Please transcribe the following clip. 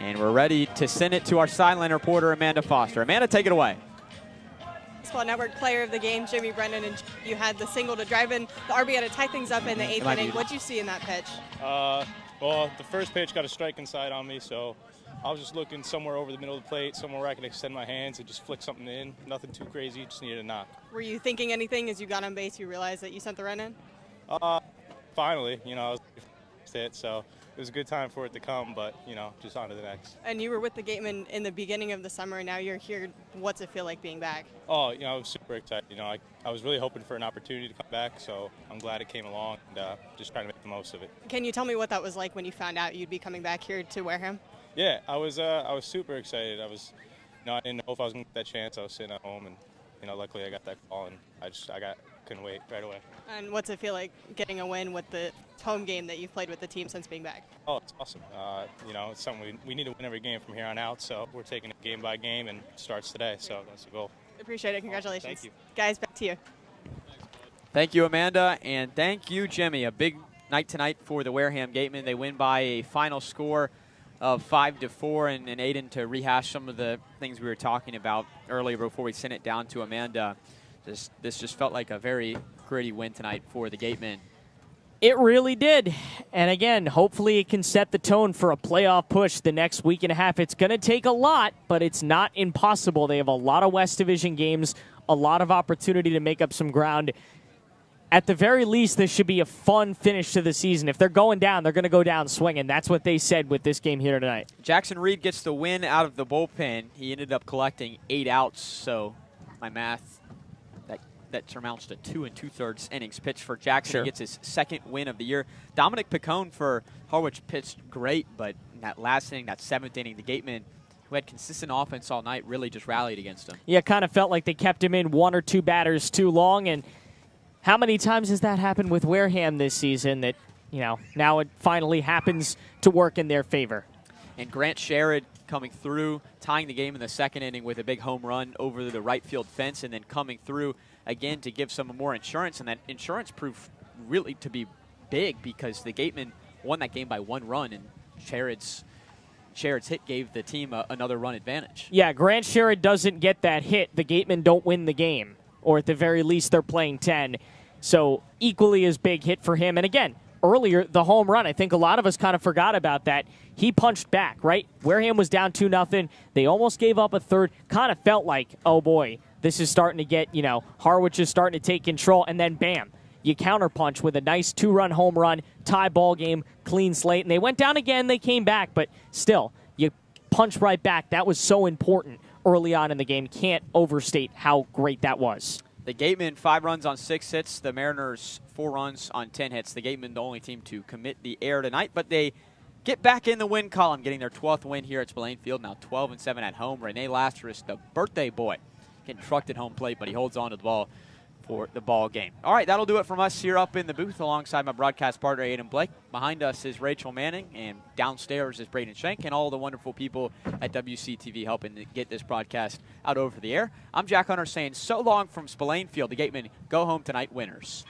And we're ready to send it to our sideline reporter, Amanda Foster. Amanda, take it away. Spot Network Player of the Game, Jimmy Brennan, and you had the single to drive in the RBI to tie things up in the 8th inning. What did you see in that pitch? Well, the first pitch got a strike inside on me, so I was just looking somewhere over the middle of the plate, somewhere where I could extend my hands and just flick something in. Nothing too crazy, just needed a knock. Were you thinking anything as you got on base? You realized that you sent the run in? Finally, I was hit, so it was a good time for it to come, but, just on to the next. And you were with the Gatemen in the beginning of the summer, and now you're here. What's it feel like being back? Oh, I was super excited. I was really hoping for an opportunity to come back, so I'm glad it came along and just trying to make the most of it. Can you tell me what that was like when you found out you'd be coming back here to Wareham? Yeah, I was super excited. I didn't know if I was going to get that chance. I was sitting at home, and, luckily I got that call, and couldn't wait right away. And what's it feel like getting a win with the home game that you've played with the team since being back? Oh, it's awesome. It's something we need to win every game from here on out, so we're taking it game by game, and it starts today, so that's the goal. Appreciate it. Congratulations. Thank you. Guys, back to you. Thank you, Amanda, and thank you, Jimmy. A big night tonight for the Wareham Gatemen. They win by a final score of 5-4, and Aiden, to rehash some of the things we were talking about earlier before we sent it down to Amanda. This just felt like a very gritty win tonight for the Gatemen. It really did. And again, hopefully it can set the tone for a playoff push the next week and a half. It's going to take a lot, but it's not impossible. They have a lot of West Division games, a lot of opportunity to make up some ground. At the very least, this should be a fun finish to the season. If they're going down, they're going to go down swinging. That's what they said with this game here tonight. Jackson Reed gets the win out of the bullpen. He ended up collecting 8 outs, so my math, that surmounts to 2 2/3 innings pitched for Jackson. Sure. He gets his second win of the year. Dominic Picone for Harwich pitched great, but in that last inning, that 7th inning, the Gatemen, who had consistent offense all night, really just rallied against him. Yeah, kind of felt like they kept him in 1 or 2 batters too long, and how many times has that happened with Wareham this season that, now it finally happens to work in their favor? And Grant Sherrod coming through, tying the game in the 2nd inning with a big home run over the right field fence, and then coming through again to give some more insurance. And that insurance proved really to be big because the Gatemen won that game by 1 run, and Sherrod's hit gave the team another run advantage. Yeah, Grant Sherrod doesn't get that hit. The Gatemen don't win the game, or at the very least they're playing 10. So equally as big hit for him. And again, earlier, the home run, I think a lot of us kind of forgot about that. He punched back, right? Wareham was down 2-0. They almost gave up a third. Kind of felt like, oh boy, this is starting to get, Harwich is starting to take control. And then, bam, you counterpunch with a nice 2-run home run, tie ball game, clean slate. And they went down again. They came back. But still, you punch right back. That was so important early on in the game. Can't overstate how great that was. The Gatemen, 5 runs on 6 hits. The Mariners, 4 runs on 10 hits. The Gatemen, the only team to commit the error tonight, but they get back in the win column, getting their 12th win here at Spillane Field. Now 12-7 at home. Rene Lazarus, the birthday boy, getting trucked at home plate, but he holds on to the ball for the ball game. All right, that'll do it from us here up in the booth alongside my broadcast partner, Aiden Blanc. Behind us is Rachel Manning, and downstairs is Braden Schenk, and all the wonderful people at WCTV helping to get this broadcast out over the air. I'm Jack Hunter saying so long from Spillane Field. The Gatemen go home tonight winners.